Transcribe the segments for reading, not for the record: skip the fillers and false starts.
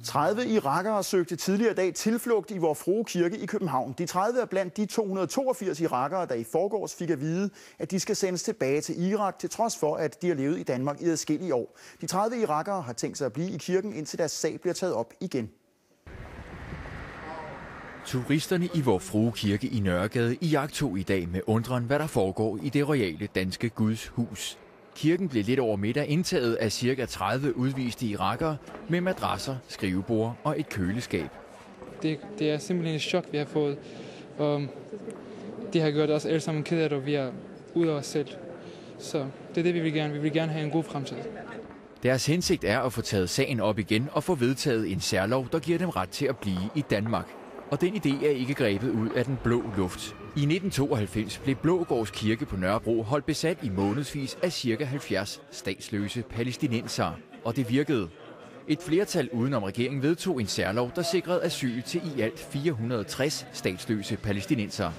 30 irakere søgte tidligere i dag tilflugt i Vor Frue Kirke i København. De 30 er blandt de 282 irakere, der i forgårs fik at vide, at de skal sendes tilbage til Irak, til trods for, at de har levet i Danmark i adskillige år. De 30 irakere har tænkt sig at blive i kirken, indtil deres sag bliver taget op igen. Turisterne i Vor Frue Kirke i Nørregade iagttog i dag med undren, hvad der foregår i det royale danske Guds hus. Kirken blev lidt over middag indtaget af ca. 30 udviste irakere med madrasser, skrivebord og et køleskab. Det er simpelthen et chok, vi har fået. Det har gjort os alle sammen ked af det, og vi er ude af os selv. Så det er det, vi vil gerne. Vi vil gerne have en god fremtid. Deres hensigt er at få taget sagen op igen og få vedtaget en særlov, der giver dem ret til at blive i Danmark. Og den idé er ikke grebet ud af den blå luft. I 1992 blev Blågårds Kirke på Nørrebro holdt besat i månedsvis af ca. 70 statsløse palæstinensere, og det virkede. Et flertal udenom regeringen vedtog en særlov, der sikrede asyl til i alt 460 statsløse palæstinensere.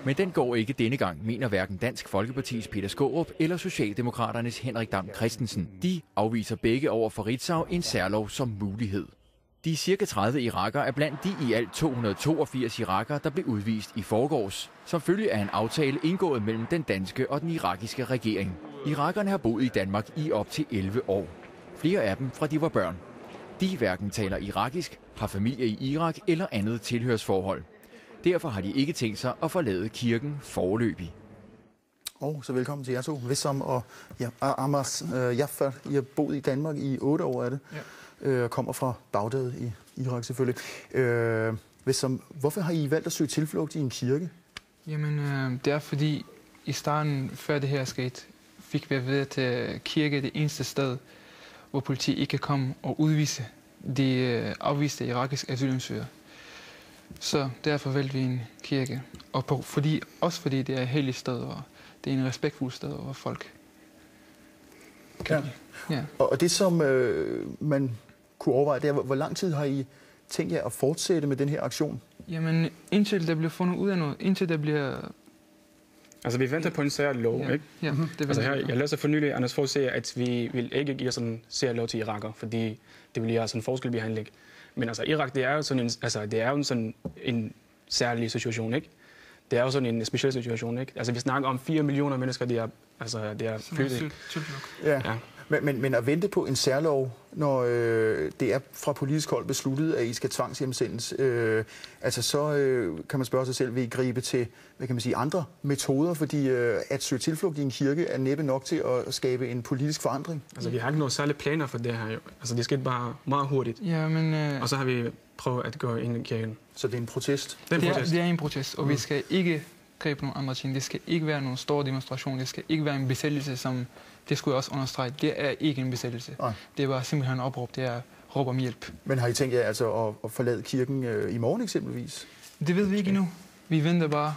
Men den går ikke denne gang, mener hverken Dansk Folkepartis Peter Skaarup eller Socialdemokraternes Henrik Dam Kristensen. De afviser begge over for Ritzau en særlov som mulighed. De ca. 30 irakere er blandt de i alt 282 irakere, der blev udvist i forgårs, som følge af en aftale indgået mellem den danske og den irakiske regering. Irakerne har boet i Danmark i op til 11 år. Flere af dem fra de var børn. De hverken taler irakisk, har familie i Irak eller andet tilhørsforhold. Derfor har de ikke tænkt sig at forlade kirken foreløbig. Og så velkommen til jer to, Wissam og Amas Jaffer. I har boet i Danmark i 8 år, er det? Ja. Kommer fra Bagdad i Irak selvfølgelig. Wissam, hvorfor har I valgt at søge tilflugt i en kirke? Jamen, det er fordi i starten, før det her skete, fik vi at vide, at kirke er det eneste sted, hvor politiet ikke kan komme og udvise de afviste irakiske asylansøgere. Så derfor valgte vi en kirke. Og fordi det er et helligt sted, og det er en respektfuld sted, hvor folk kan. Ja. Og det, som man kunne overveje, det er, hvor lang tid har I tænkt jer at fortsætte med den her aktion? Jamen, indtil der bliver fundet ud af noget, indtil der bliver... Altså, vi venter på en særlov, ikke? Ja, det altså, jeg læser for nylig, Anders Fogh siger, at vi vil ikke give sådan en særlov til irakere, fordi det vil gøre sådan en forskelbehandling. Men altså, Irak, det er jo sådan en særlig situation, ikke? Det er jo sådan en speciel situation, ikke? Altså, vi snakker om 4 millioner mennesker, det er flyttet. Ja. Men at vente på en særlov, når det er fra politisk hold besluttet, at I skal tvangshjemsendes, så kan man spørge sig selv, vil I gribe til, hvad kan man sige, andre metoder, fordi at søge tilflugt i en kirke er næppe nok til at skabe en politisk forandring? Altså, vi har ikke nogen særlige planer for det her, jo. Altså, det skete bare meget hurtigt. Ja, men, og så har vi prøvet at gå ind i kirken. Så det er en protest? Det er en protest, og vi skal ikke gribe nogle andre ting. Det skal ikke være nogen stor demonstration. Det skal ikke være en besættelse, som... Det skulle jeg også understrege. Det er ikke en besættelse. Nej. Det var simpelthen en opråb. Det er råb om hjælp. Men har I tænkt jer altså at forlade kirken i morgen eksempelvis? Det ved vi ikke endnu. Vi venter bare.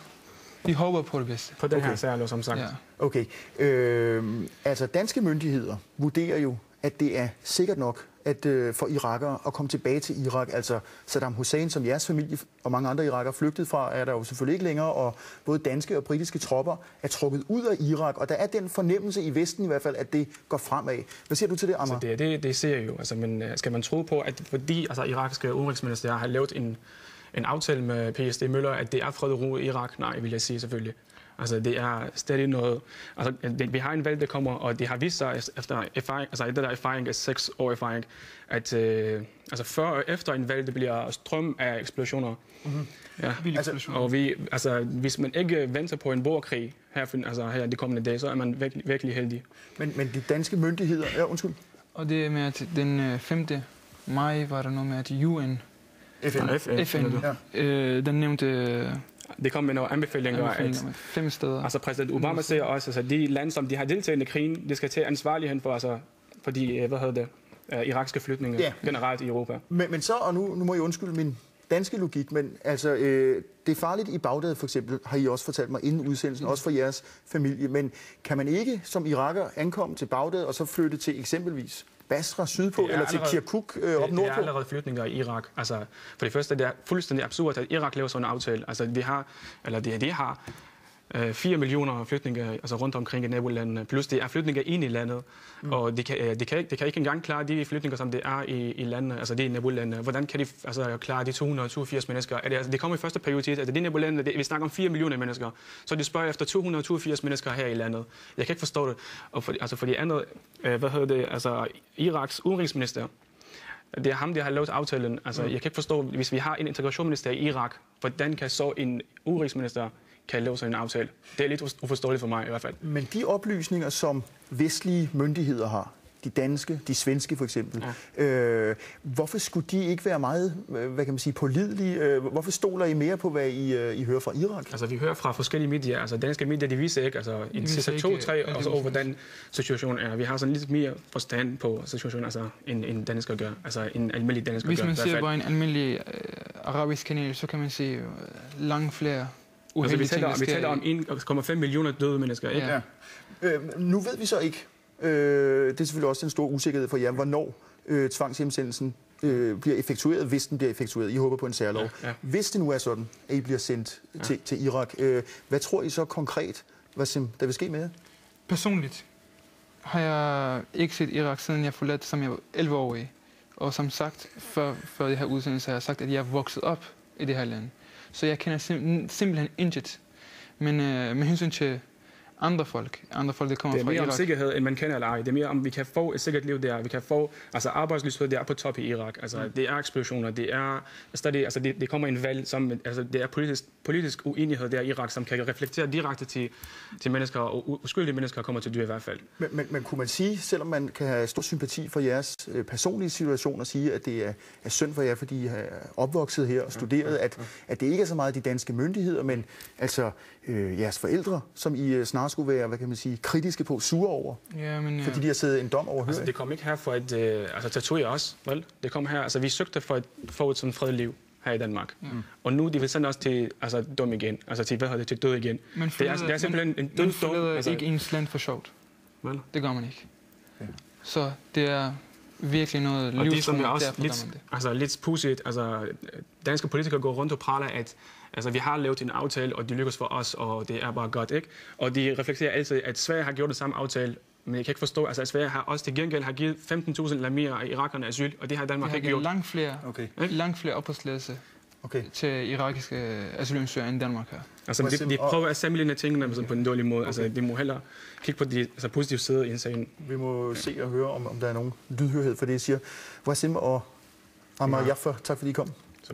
Vi håber på det bedste. På den her særlov, som sagt. Ja. Okay. Altså danske myndigheder vurderer jo, at det er sikkert nok for irakere at komme tilbage til Irak. Altså Saddam Hussein, som jeres familie og mange andre irakere flygtede fra, er der jo selvfølgelig ikke længere, og både danske og britiske tropper er trukket ud af Irak, og der er den fornemmelse i Vesten i hvert fald, at det går fremad. Hvad siger du til det, Ammar? Altså, det ser jeg jo. Altså, men skal man tro på, at fordi irakiske udenrigsminister har lavet en aftale med P.S.D. Møller, at det er fred og ro i Irak? Nej, vil jeg sige selvfølgelig. Altså, det er stadig noget... Altså, vi har en valg, der kommer, og det har vist sig efter erfaring, altså det der erfaring er 6 år erfaring, at før og efter en valg, det bliver strøm af eksplosioner. Mm-hmm. Ja. Og hvis man ikke venter på en borgerkrig her de kommende dage, så er man virkelig heldig. Men de danske myndigheder... Ja, undskyld. Og det er med, at den 5. maj var der noget med, at UN... FN. Ja. Den nævnte... Det kom med nogle anbefalinger, at 5 steder. Altså præsident Obama siger også, at de lande, som de har deltaget i krigen, det skal tage ansvarligheden for de irakiske flygtninge generelt i Europa. Men så, og nu må jeg undskylde min danske logik, men altså, det er farligt i Bagdad for eksempel, har I også fortalt mig inden udsendelsen, også for jeres familie, men kan man ikke som iraker ankomme til Bagdad og så flytte til eksempelvis Basra sydpå eller til Kirkuk op nordpå? Det er allerede flytninger i Irak. Altså, for det første, det er fuldstændig absurd, at Irak laver sådan en aftale. Altså, de har 4 millioner flygtninge altså rundt omkring i nabolandene, plus det er flygtninge ind i landet, og det kan ikke engang klare de flygtninge, som det er i landene, altså det er i nabolandene. Hvordan kan de altså klare de 282 mennesker? Det kommer i første prioritet, at det er nabolandene, vi snakker om 4 millioner mennesker, så de spørger efter 282 mennesker her i landet. Jeg kan ikke forstå det. Og for det andet, altså Iraks udenrigsminister, det er ham, der har lavet aftalen. Altså, jeg kan ikke forstå, hvis vi har en integrationsminister i Irak, hvordan kan så en udenrigsminister kan lave sådan en aftale? Det er lidt uforståeligt for mig i hvert fald. Men de oplysninger, som vestlige myndigheder har, de danske, de svenske for eksempel, hvorfor skulle de ikke være meget, hvad kan man sige, pålidelige? Hvorfor stoler I mere på, hvad I hører fra Irak? Altså, vi hører fra forskellige medier. Altså, danske medier, de viser ikke, altså, i sidste 2-3 år, over hvordan situationen er. Vi har sådan lidt mere forstand på situationen, altså, en dansker gør. Altså, en almindelig dansker gør. Hvis man ser på en almindelig arabisk kanal, så kan man se langt flere uheldige ting. Vi taler om 1,5 millioner døde mennesker, ikke? Ja. Nu ved vi så ikke, det er selvfølgelig også en stor usikkerhed for jer, hvornår tvangshjemsendelsen bliver effektueret, hvis den bliver effektueret. I håber på en særlov. Ja. Hvis det nu er sådan, at I bliver sendt til Irak, hvad tror I så konkret, der vil ske med jer? Personligt har jeg ikke set Irak, siden jeg forlod, som jeg var 11-årig. Og som sagt, før det her udsendelse, har jeg sagt, at jeg er vokset op i det her land. Så jeg kender simpelthen intet. Men med hensyn til andre folk, der kommer fra Irak. Det er mere om sikkerhed, end man kender eller ej. Det er mere om, vi kan få et sikkert liv der. Vi kan få, altså arbejdsløshed, det er på top i Irak. Altså, det er eksplosioner, det er stadig, altså det kommer en valg, som, altså det er politisk uenighed der i Irak, som kan reflektere direkte til mennesker, og uskyldige mennesker kommer til dyr i hvert fald. Men kunne man sige, selvom man kan have stor sympati for jeres personlige situation, og sige, at det er synd for jer, fordi I er opvokset her og studeret, at det ikke er så meget de danske myndigheder, men altså jeres forældre, som I snart skulle være, hvad kan man sige, kritiske på, sure over, fordi de har siddet en dom overhørig. Altså, det kom ikke her for at tatovere os, vel? Det kom her, altså vi søgte for at få et sådan fredeligt liv her i Danmark. Og nu de vil sende os til dom igen, altså til død igen. Men det er simpelthen en dødsdom. Man forlader ikke ens land for sjovt. Vel? Det gør man ikke. Ja. Så det er virkelig noget livstruende. Og det som er også lidt pudsigt, altså danske politikere går rundt og praler, at altså, vi har lavet en aftale, og det lykkes for os, og det er bare godt, ikke? Og de reflekterer altid, at Sverige har gjort det samme aftale, men jeg kan ikke forstå, altså at Sverige har også til gengæld har givet 15.000 eller mere irakerne asyl, og det har Danmark ikke gjort. Langt flere opholdstilladelser til irakiske asylansøgere end Danmark her. Altså, de prøver at sammenligne tingene på en dårlig måde. Altså, de må hellere kigge på de positive sider i en sag. Vi må se og høre, om der er nogen lydhørhed for det, I siger. Wasim og Amar Jaffer, tak fordi I kom. Så